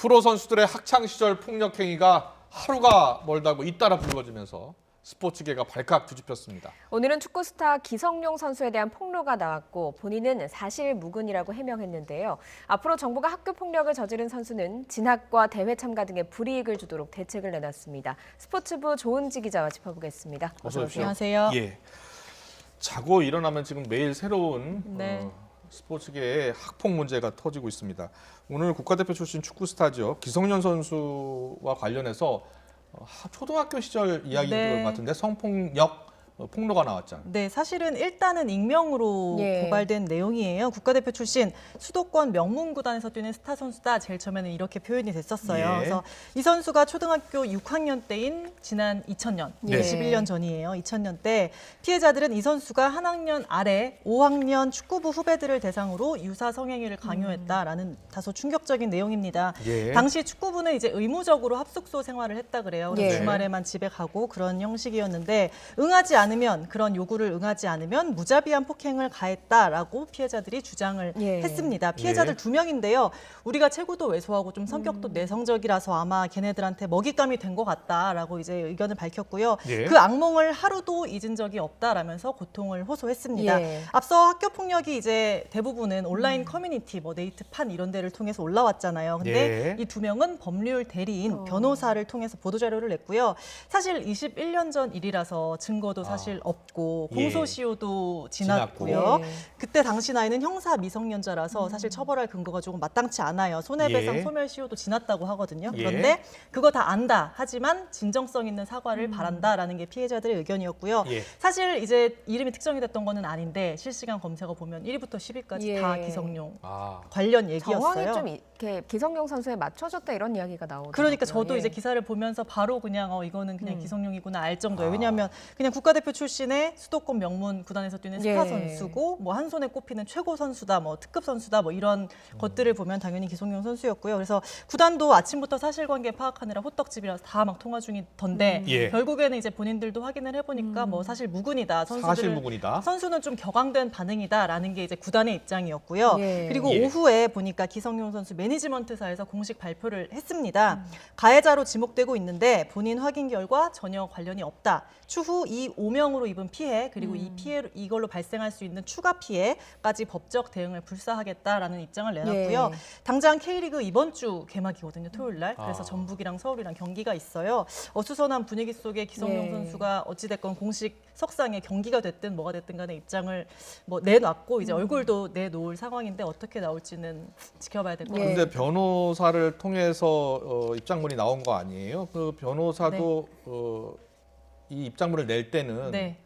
프로 선수들의 학창 시절 폭력 행위가 하루가 멀다고 잇따라 불거지면서 스포츠계가 발칵 뒤집혔습니다. 오늘은 축구 스타 기성용 선수에 대한 폭로가 나왔고 본인은 사실 무근이라고 해명했는데요. 앞으로 정부가 학교 폭력을 저지른 선수는 진학과 대회 참가 등의 불이익을 주도록 대책을 내놨습니다. 스포츠부 조은지 기자와 짚어보겠습니다. 어서 오십시오. 안녕하세요. 예. 자고 일어나면 지금 매일 새로운 네. 스포츠계의 학폭 문제가 터지고 있습니다. 오늘 국가대표 출신 축구 스타죠. 기성용 선수와 관련해서 초등학교 시절 이야기인 네. 것 같은데 성폭력 폭로가 나왔잖아요. 네, 사실은 일단은 익명으로 예. 고발된 내용이에요. 국가대표 출신 수도권 명문구단에서 뛰는 스타 선수다. 제일 처음에는 이렇게 표현이 됐었어요. 예. 그래서 이 선수가 초등학교 6학년 때인 지난 2000년, 예. 21년 전이에요. 2000년 때 피해자들은 이 선수가 한 학년 아래 5학년 축구부 후배들을 대상으로 유사 성행위를 강요했다라는 다소 충격적인 내용입니다. 예. 당시 축구부는 이제 의무적으로 합숙소 생활을 했다 그래요. 그래서 예. 주말에만 집에 가고 그런 형식이었는데 그런 요구를 응하지 않으면 무자비한 폭행을 가했다라고 피해자들이 주장을 예. 했습니다. 피해자들 예. 2명인데요. 우리가 체구도 왜소하고 좀 성격도 내성적이라서 아마 걔네들한테 먹잇감이 된 것 같다라고 이제 의견을 밝혔고요. 예. 그 악몽을 하루도 잊은 적이 없다라면서 고통을 호소했습니다. 예. 앞서 학교 폭력이 이제 대부분은 온라인 커뮤니티, 뭐 네이트판 이런 데를 통해서 올라왔잖아요. 근데 예. 이 2명은 법률 대리인, 변호사를 통해서 보도자료를 냈고요. 사실 21년 전 일이라서 증거도 사실 없고 예. 공소시효도 지났고요. 예. 그때 당시 나이는 형사 미성년자라서 사실 처벌할 근거가 조금 마땅치 않아요. 손해배상 예. 소멸시효도 지났다고 하거든요. 예. 그런데 그거 다 안다. 하지만 진정성 있는 사과를 바란다라는 게 피해자들의 의견이었고요. 예. 사실 이제 이름이 특정이 됐던 거는 아닌데 실시간 검색어 보면 1위부터 10위까지 예. 다 기성용 아. 관련 정황이 얘기였어요. 좀 이렇게 기성용 선수에 맞춰졌다 이런 이야기가 나오더라고요. 그러니까 저도 예. 이제 기사를 보면서 바로 그냥 이거는 그냥 기성용이구나 알 정도예요. 아. 왜냐하면 그냥 국가대표 출신의 수도권 명문 구단에서 뛰는 스타 예. 선수고 뭐 한 손에 꼽히는 최고 선수다, 뭐 특급 선수다, 뭐 이런 것들을 보면 당연히 기성용 선수였고요. 그래서 구단도 아침부터 사실관계 파악하느라 호떡집이라서 다 막 통화 중이던데 예. 결국에는 이제 본인들도 확인을 해보니까 뭐 사실 무근이다. 사실 무근이다. 선수는 좀 격앙된 반응이다라는 게 이제 구단의 입장이었고요. 예. 그리고 예. 오후에 보니까 기성용 선수 매니지먼트사에서 공식 발표를 했습니다. 가해자로 지목되고 있는데 본인 확인 결과 전혀 관련이 없다. 추후 이 오명으로 입은 피해 그리고 이걸로 발생할 수 있는 추가 피해까지 법적 대응을 불사하겠다라는 입장을 내놨고요. 예. 당장 K리그 이번 주 개막이거든요. 토요일 날. 그래서 아. 전북이랑 서울이랑 경기가 있어요. 어수선한 분위기 속에 기성용 예. 선수가 어찌됐건 공식 석상에 경기가 됐든 뭐가 됐든 간에 입장을 뭐 내놨고 이제 얼굴도 내놓을 상황인데 어떻게 나올지는 지켜봐야 될 것 예. 같아요. 근데 변호사를 통해서 입장문이 나온 거 아니에요? 그 변호사도 이 입장문을 낼 때는 네.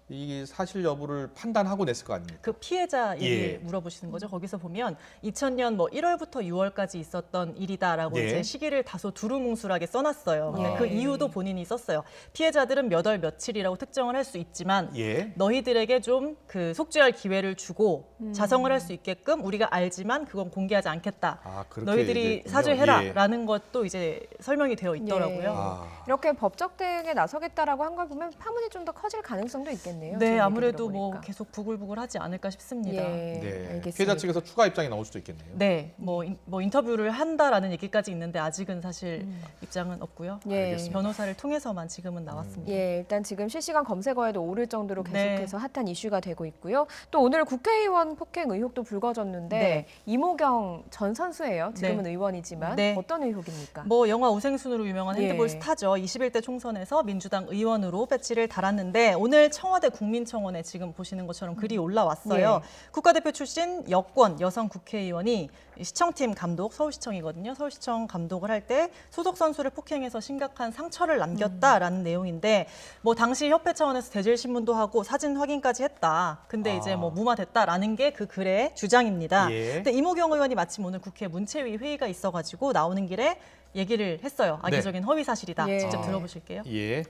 이 사실 여부를 판단하고 냈을 거 아닙니까? 그 피해자 얘기 예. 물어보시는 거죠. 거기서 보면 2000년 뭐 1월부터 6월까지 있었던 일이다라고 예. 이제 시기를 다소 두루뭉술하게 써놨어요. 근데 아. 그 이유도 본인이 썼어요. 피해자들은 몇 월 며칠이라고 특정을 할 수 있지만 예. 너희들에게 좀 그 속죄할 기회를 주고 자성을 할 수 있게끔 우리가 알지만 그건 공개하지 않겠다. 아, 그렇게 너희들이 얘기했군요. 사죄해라라는 것도 이제 설명이 되어 있더라고요. 예. 아. 이렇게 법적 대응에 나서겠다라고 한 걸 보면 파문이 좀 더 커질 가능성도 있겠네요. 네, 지금 아무래도 얘기 뭐 들어보니까. 계속 부글부글하지 않을까 싶습니다. 예, 네. 알겠습니다. 피해자 측에서 추가 입장이 나올 수도 있겠네요. 네, 뭐 인터뷰를 한다라는 얘기까지 있는데 아직은 사실 입장은 없고요. 예. 알겠습니다. 변호사를 통해서만 지금은 나왔습니다. 예, 일단 지금 실시간 검색어에도 오를 정도로 네. 계속해서 핫한 이슈가 되고 있고요. 또 오늘 국회의원 폭행 의혹도 불거졌는데 네. 이모경 전 선수예요. 지금은 네. 의원이지만 네. 어떤 의혹입니까? 뭐 영화 우생순으로 유명한 핸드볼 예. 스타죠. 21대 총선에서 민주당 의원으로 배치를 달았는데 오늘 청와대 국민청원에 지금 보시는 것처럼 글이 올라왔어요. 예. 국가대표 출신 여권 여성 국회의원이 시청팀 감독, 서울시청이거든요. 서울시청 감독을 할 때 소속 선수를 폭행해서 심각한 상처를 남겼다라는 내용인데 뭐 당시 협회 차원에서 대질 신문도 하고 사진 확인까지 했다. 근데 이제 뭐 무마됐다라는 게 그 글의 주장입니다. 예. 근데 이모경 의원이 마침 오늘 국회 문체위 회의가 있어가지고 나오는 길에 얘기를 했어요. 악의적인 허위 사실이다. 예. 직접 아. 들어보실게요. 예.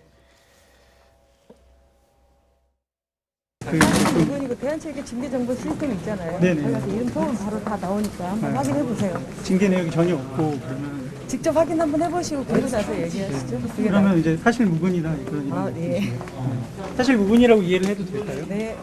이분이 그 대한체육의 징계정보 시스템 있잖아요. 네네. 거기 가서 이름 통은 바로 다 나오니까 한번 네. 확인해 보세요. 징계 내역이 전혀 없고 그러면 직접 확인 한번 해보시고 그러고 나서 얘기하시죠. 그게 그러면 이제 사실 무근이다 이런 아, 예. 사실 무근이라고 이해를 해도 될까요? 네.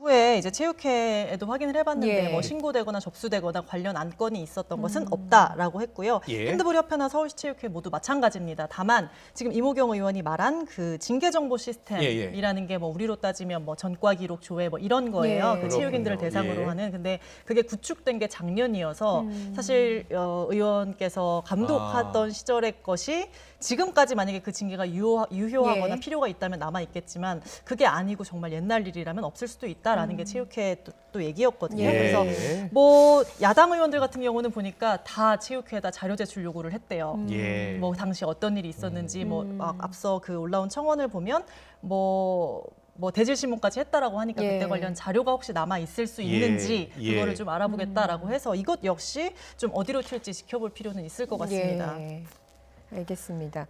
후에 어제 이제 체육회에도 확인을 해봤는데 예. 뭐 신고되거나 접수되거나 관련 안건이 있었던 것은 없다라고 했고요. 예. 핸드볼 협회나 서울시 체육회 모두 마찬가지입니다. 다만 지금 이모경 의원이 말한 그 징계 정보 시스템이라는 게 뭐 우리로 따지면 뭐 전과 기록 조회 뭐 이런 거예요. 예. 그 체육인들을 그렇군요. 대상으로 예. 하는. 근데 그게 구축된 게 작년이어서 사실 의원께서 감독하던 시절의 것이 지금까지 만약에 그 징계가 유효하거나 예. 필요가 있다면 남아 있겠지만 그게 아니고 정말 옛날 일이라면 없을 수도 있다라는 게 체육회 또 얘기였거든요. 예. 그래서 뭐 야당 의원들 같은 경우는 보니까 다 체육회에다 자료 제출 요구를 했대요. 예. 뭐 당시 어떤 일이 있었는지 뭐 앞서 그 올라온 청원을 보면 뭐 대질 신문까지 했다라고 하니까 예. 그때 관련 자료가 혹시 남아 있을 수 있는지 예. 그거를 좀 알아보겠다라고 해서 이것 역시 좀 어디로 튈지 지켜볼 필요는 있을 것 같습니다. 예. 알겠습니다.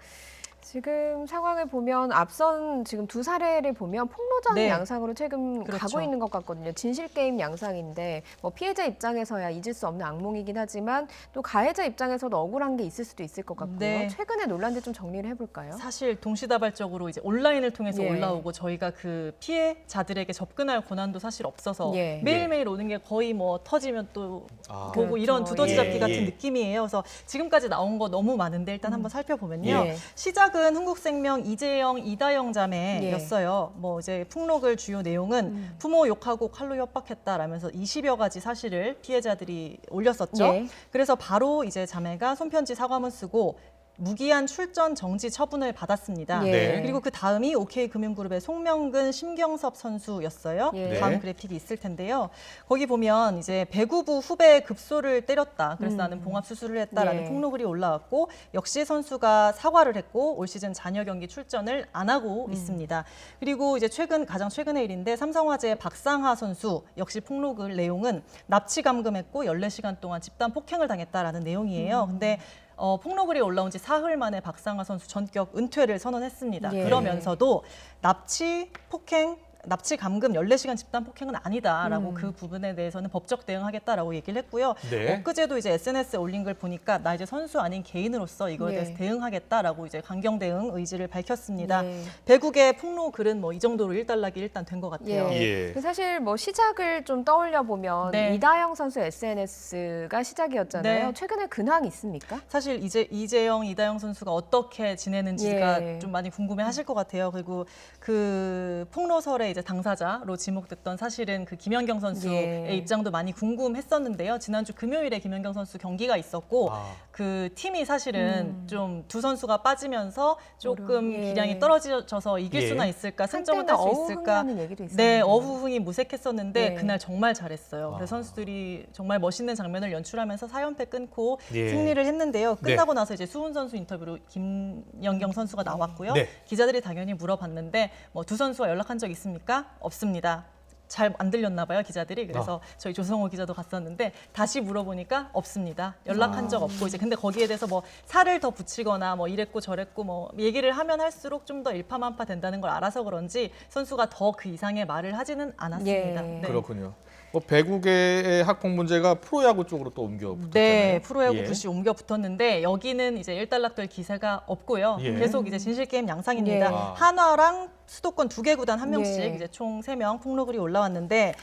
지금 상황을 보면 앞선 지금 두 사례를 보면 폭로전 네. 양상으로 최근 그렇죠. 가고 있는 것 같거든요. 진실 게임 양상인데 뭐 피해자 입장에서야 잊을 수 없는 악몽이긴 하지만 또 가해자 입장에서도 억울한 게 있을 수도 있을 것 같고요. 네. 최근의 논란들 좀 정리를 해볼까요? 사실 동시다발적으로 이제 온라인을 통해서 예. 올라오고 저희가 그 피해자들에게 접근할 권한도 사실 없어서 예. 매일매일 오는 게 거의 뭐 터지면 또 아. 보고 그렇죠. 이런 두더지 잡기 예. 같은 예. 느낌이에요. 그래서 지금까지 나온 거 너무 많은데 일단 한번 살펴보면요. 예. 시작은 흥국생명 이재영, 이다영 자매였어요. 뭐 이제 폭로글 주요 내용은 부모 욕하고 칼로 협박했다라면서 20여 가지 사실을 피해자들이 올렸었죠. 예. 그래서 바로 이제 자매가 손편지 사과문 쓰고 무기한 출전 정지 처분을 받았습니다. 예. 네. 그리고 그 다음이 OK금융그룹의 송명근, 심경섭 선수였어요. 예. 다음 그래픽이 있을 텐데요. 거기 보면 이제 배구부 후배 급소를 때렸다. 그래서 나는 봉합 수술을 했다라는 예. 폭로글이 올라왔고 역시 선수가 사과를 했고 올 시즌 잔여 경기 출전을 안 하고 있습니다. 그리고 이제 가장 최근의 일인데 삼성화재의 박상하 선수 역시 폭로글 내용은 납치 감금했고 14시간 동안 집단 폭행을 당했다라는 내용이에요. 근데 폭로글이 올라온 지 사흘 만에 박상하 선수 전격 은퇴를 선언했습니다. 예. 그러면서도 납치 감금 14시간 집단 폭행은 아니다라고 그 부분에 대해서는 법적 대응하겠다라고 얘기를 했고요. 네. 엊그제도 이제 SNS에 올린 걸 보니까 나 이제 선수 아닌 개인으로서 이거에 예. 대해서 대응하겠다라고 이제 강경 대응 의지를 밝혔습니다. 예. 배국의 폭로 글은 뭐 이 정도로 일단락이 일단 된 것 같아요. 예. 사실 뭐 시작을 좀 떠올려 보면 네. 이다영 선수 SNS가 시작이었잖아요. 네. 최근에 근황 있습니까? 사실 이재영, 이다영 선수가 어떻게 지내는지가 예. 좀 많이 궁금해하실 것 같아요. 그리고 그 폭로설의 이제 당사자로 지목됐던 사실은 그 김연경 선수의 예. 입장도 많이 궁금했었는데요. 지난주 금요일에 김연경 선수 경기가 있었고 아. 그 팀이 사실은 좀 두 선수가 빠지면서 조금 예. 기량이 떨어져서 이길 예. 수나 있을까, 승점을 한때는 딸 수 있을까. 어흥이라는 얘기도 있었는데. 네, 어후흥이 무색했었는데 예. 그날 정말 잘했어요. 아. 그래서 선수들이 정말 멋있는 장면을 연출하면서 4연패 끊고 예. 승리를 했는데요. 네. 끝나고 나서 이제 수훈 선수 인터뷰로 김연경 선수가 나왔고요. 네. 기자들이 당연히 물어봤는데 뭐 두 선수와 연락한 적 있습니까? 없습니다. 잘 안 들렸나 봐요, 기자들이. 그래서 저희 조성호 기자도 갔었는데 다시 물어보니까 없습니다. 연락한 적 없고 이제 근데 거기에 대해서 뭐 살을 더 붙이거나 뭐 이랬고 저랬고 뭐 얘기를 하면 할수록 좀 더 일파만파 된다는 걸 알아서 그런지 선수가 더 그 이상의 말을 하지는 않았습니다. 예. 네. 그렇군요. 뭐 배구계의 학폭 문제가 프로야구 쪽으로 또 옮겨 붙었잖아요. 네, 프로야구 예. 굿이 옮겨 붙었는데 여기는 이제 일단락될 기세가 없고요. 예. 계속 이제 진실 게임 양상입니다. 예. 아. 한화랑 수도권 2개 구단 한 명씩 예. 이제 총 3명 폭로글이 올라왔는데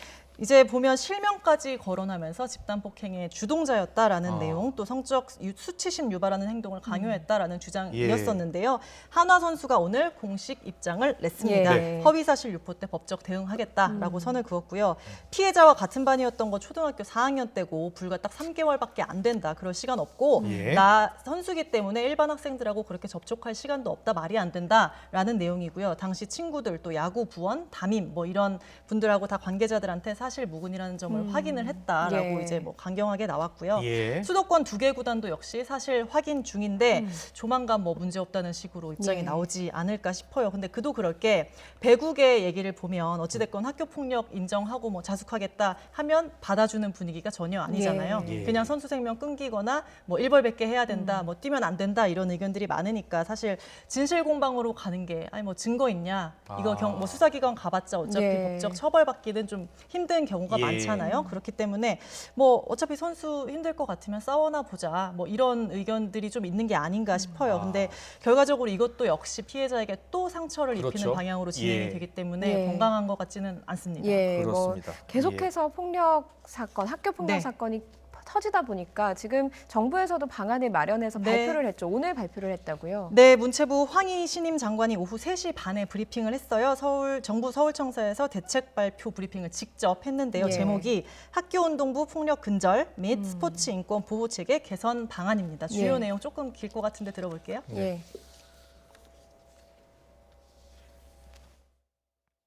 이제 보면 실명까지 거론하면서 집단 폭행의 주동자였다라는 아. 내용, 또 성적 수치심 유발하는 행동을 강요했다라는 예. 주장이었었는데요. 한화 선수가 오늘 공식 입장을 냈습니다. 네. 허위 사실 유포 때 법적 대응하겠다라고 선을 그었고요. 피해자와 같은 반이었던 거 초등학교 4학년 때고 불과 딱 3개월밖에 안 된다. 그럴 시간 없고 예. 나 선수기 때문에 일반 학생들하고 그렇게 접촉할 시간도 없다. 말이 안 된다라는 내용이고요. 당시 친구들 또 야구 부원, 담임 뭐 이런 분들하고 다 관계자들한테 사실 무근이라는 점을 확인을 했다라고 예. 이제 뭐 강경하게 나왔고요. 예. 수도권 2개 구단도 역시 사실 확인 중인데 조만간 뭐 문제 없다는 식으로 입장이 예. 나오지 않을까 싶어요. 근데 그도 그럴 게 배국의 얘기를 보면 어찌됐건 학교 폭력 인정하고 뭐 자숙하겠다 하면 받아주는 분위기가 전혀 아니잖아요. 예. 그냥 선수 생명 끊기거나 뭐 일벌백계 해야 된다, 뭐 뛰면 안 된다 이런 의견들이 많으니까 사실 진실 공방으로 가는 게 아니 뭐 증거 있냐 이거 아. 뭐 수사기관 가봤자 어차피 예. 법적 처벌받기는 좀 힘든 힘든 경우가 예. 많잖아요. 그렇기 때문에 뭐 어차피 선수 힘들 것 같으면 싸워나 보자. 뭐 이런 의견들이 좀 있는 게 아닌가 싶어요. 근데 결과적으로 이것도 역시 피해자에게 또 상처를 그렇죠. 입히는 방향으로 진행이 예. 되기 때문에 예. 건강한 것 같지는 않습니다. 예, 그렇습니다. 뭐 계속해서 폭력 사건, 학교 폭력 네. 사건이 터지다 보니까 지금 정부에서도 방안을 마련해서 네. 발표를 했죠. 오늘 발표를 했다고요. 네, 문체부 황희 신임 장관이 오후 3시 반에 브리핑을 했어요. 정부 서울청사에서 대책 발표 브리핑을 직접 했는데요. 예. 제목이 학교운동부 폭력 근절 및 스포츠 인권 보호 체계 개선 방안입니다. 주요 예. 내용 조금 길 것 같은데 들어볼게요. 예.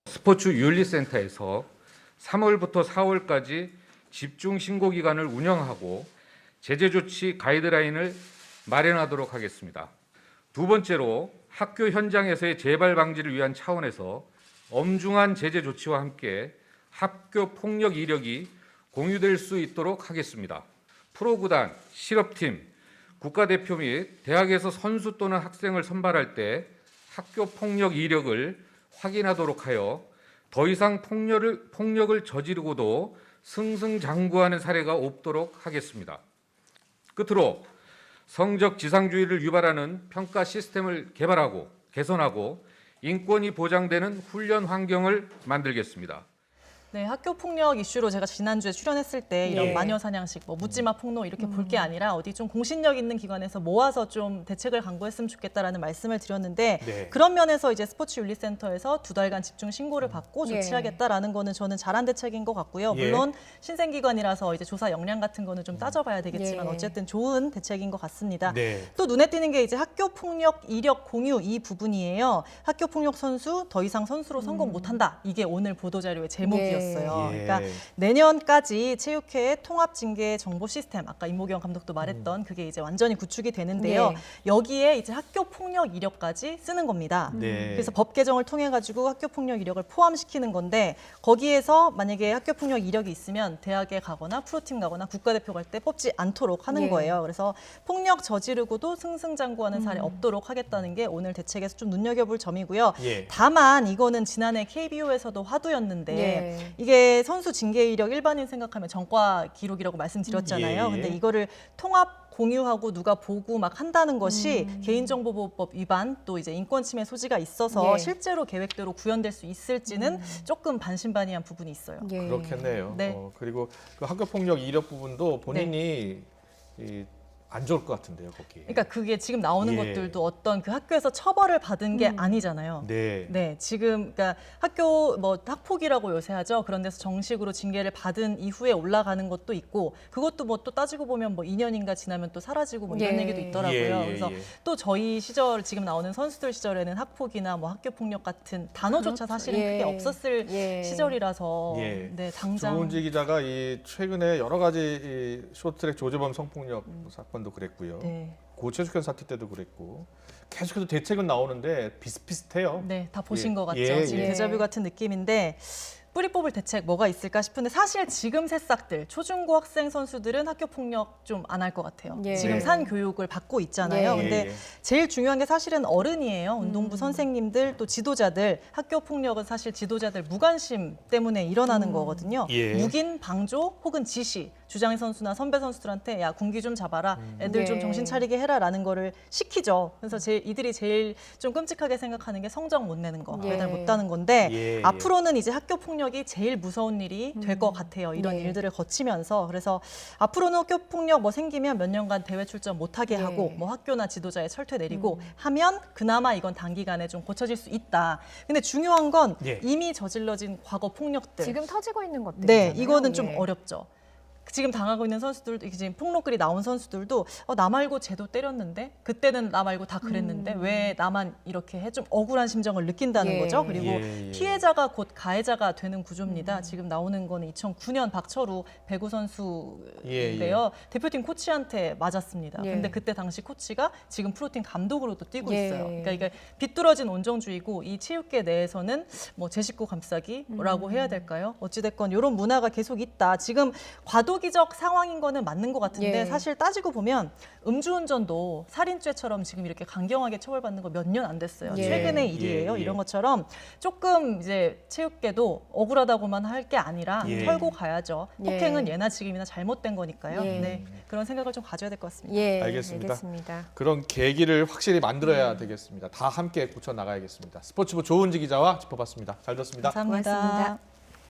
스포츠 윤리센터에서 3월부터 4월까지 집중 신고 기간을 운영하고 제재 조치 가이드라인을 마련하도록 하겠습니다. 두 번째로 학교 현장에서의 재발 방지를 위한 차원에서 엄중한 제재 조치와 함께 학교 폭력 이력이 공유될 수 있도록 하겠습니다. 프로구단, 실업팀, 국가대표 및 대학에서 선수 또는 학생을 선발할 때 학교 폭력 이력을 확인하도록 하여 더 이상 폭력을 저지르고도 승승장구하는 사례가 없도록 하겠습니다. 끝으로 성적 지상주의를 유발하는 평가 시스템을 개발하고 개선하고 인권이 보장되는 훈련 환경을 만들겠습니다. 네, 학교 폭력 이슈로 제가 지난주에 출연했을 때 이런 예. 마녀 사냥식, 뭐 묻지마 폭로 이렇게 볼 게 아니라 어디 좀 공신력 있는 기관에서 모아서 좀 대책을 강구했으면 좋겠다라는 말씀을 드렸는데 네. 그런 면에서 이제 스포츠윤리센터에서 2달간 집중 신고를 받고 예. 조치하겠다라는 거는 저는 잘한 대책인 것 같고요. 예. 물론 신생기관이라서 이제 조사 역량 같은 거는 좀 따져봐야 되겠지만 예. 어쨌든 좋은 대책인 것 같습니다. 네. 또 눈에 띄는 게 이제 학교 폭력 이력 공유 이 부분이에요. 학교 폭력 선수 더 이상 선수로 선고 못한다. 이게 오늘 보도 자료의 제목이었어요. 예. 그러니까 내년까지 체육회의 통합 징계 정보 시스템 아까 임모경 감독도 말했던 그게 이제 완전히 구축이 되는데요. 네. 여기에 이제 학교 폭력 이력까지 쓰는 겁니다. 네. 그래서 법 개정을 통해 가지고 학교 폭력 이력을 포함시키는 건데 거기에서 만약에 학교 폭력 이력이 있으면 대학에 가거나 프로팀 가거나 국가대표 갈 때 뽑지 않도록 하는 예. 거예요. 그래서 폭력 저지르고도 승승장구하는 사례 없도록 하겠다는 게 오늘 대책에서 좀 눈여겨볼 점이고요. 예. 다만 이거는 지난해 KBO에서도 화두였는데 예. 이게 선수 징계 이력 일반인 생각하면 전과 기록이라고 말씀드렸잖아요. 예, 예. 근데 이거를 통합 공유하고 누가 보고 막 한다는 것이 개인정보보호법 위반 또 이제 인권 침해 소지가 있어서 예. 실제로 계획대로 구현될 수 있을지는 조금 반신반의한 부분이 있어요. 예. 그렇겠네요. 네. 그리고 그 학교 폭력 이력 부분도 본인이 안 좋을 것 같은데요, 거기. 그러니까 그게 지금 나오는 예. 것들도 어떤 그 학교에서 처벌을 받은 게 아니잖아요. 네. 네, 지금 그러니까 학교 뭐 학폭이라고 요새 하죠. 그런 데서 정식으로 징계를 받은 이후에 올라가는 것도 있고 그것도 뭐 또 따지고 보면 뭐 2년인가 지나면 또 사라지고 뭐 이런 예. 얘기도 있더라고요. 예, 예, 그래서 예. 또 저희 시절 지금 나오는 선수들 시절에는 학폭이나 뭐 학교 폭력 같은 단어조차 사실은 예. 크게 없었을 예. 시절이라서 예. 네, 당장 조은지 기자가 이 최근에 여러 가지 이 쇼트트랙 조재범 성폭력 사건도 그랬고요. 네. 고최숙현 사태 때도 그랬고 계속해서 대책은 나오는데 비슷비슷해요. 네, 다 보신 예. 것 같죠. 예, 지금 예. 데자뷰 같은 느낌인데 뿌리 뽑을 대책 뭐가 있을까 싶은데 사실 지금 새싹들 초중고 학생 선수들은 학교 폭력 좀 안 할 것 같아요. 예. 지금 산 교육을 받고 있잖아요. 예. 근데 예. 제일 중요한 게 사실은 어른이에요. 운동부 선생님들 또 지도자들 학교 폭력은 사실 지도자들 무관심 때문에 일어나는 거거든요. 예. 묵인, 방조 혹은 지시 주장 선수나 선배 선수들한테 야 군기 좀 잡아라, 애들 좀 예. 정신 차리게 해라라는 거를 시키죠. 그래서 이들이 제일 좀 끔찍하게 생각하는 게 성적 못 내는 거, 예. 메달 못 따는 건데 예, 예. 앞으로는 이제 학교 폭력이 제일 무서운 일이 될 것 같아요. 이런 네. 일들을 거치면서 그래서 앞으로는 학교 폭력 뭐 생기면 몇 년간 대회 출전 못하게 예. 하고 뭐 학교나 지도자의 철퇴 내리고 하면 그나마 이건 단기간에 좀 고쳐질 수 있다. 근데 중요한 건 예. 이미 저질러진 과거 폭력들. 지금 터지고 있는 것들. 네, 이거는 좀 예. 어렵죠. 지금 당하고 있는 선수들도 지금 폭로글이 나온 선수들도 나 말고 쟤도 때렸는데 그때는 나 말고 다 그랬는데 왜 나만 이렇게 해? 좀 억울한 심정을 느낀다는 예. 거죠. 그리고 예, 예. 피해자가 곧 가해자가 되는 구조입니다. 지금 나오는 거는 2009년 박철우 배구 선수인데요. 대표팀 코치한테 맞았습니다. 예. 근데 그때 당시 코치가 지금 프로팀 감독으로도 뛰고 예. 있어요. 그러니까 이게 비뚤어진 온정주의고 이 체육계 내에서는 뭐 제 식구 감싸기라고 해야 될까요? 어찌됐건 이런 문화가 계속 있다. 지금 과도기 비道đức 상황인 거는 맞는 것 같은데 예. 사실 따지고 보면 음주운전도 살인죄처럼 지금 이렇게 강경하게 처벌받는 거 몇 년 안 됐어요. 예. 최근의 일이에요. 예, 예. 이런 것처럼 조금 이제 체육계도 억울하다고만 할 게 아니라 예. 털고 가야죠. 예. 폭행은 예나 지금이나 잘못된 거니까요. 예. 네, 그런 생각을 좀 가져야 될 것 같습니다. 예, 알겠습니다. 알겠습니다. 그런 계기를 확실히 만들어야 되겠습니다. 다 함께 고쳐 나가야겠습니다. 스포츠부 조은지 기자와 짚어봤습니다. 잘 들었습니다. 감사합니다. 고맙습니다.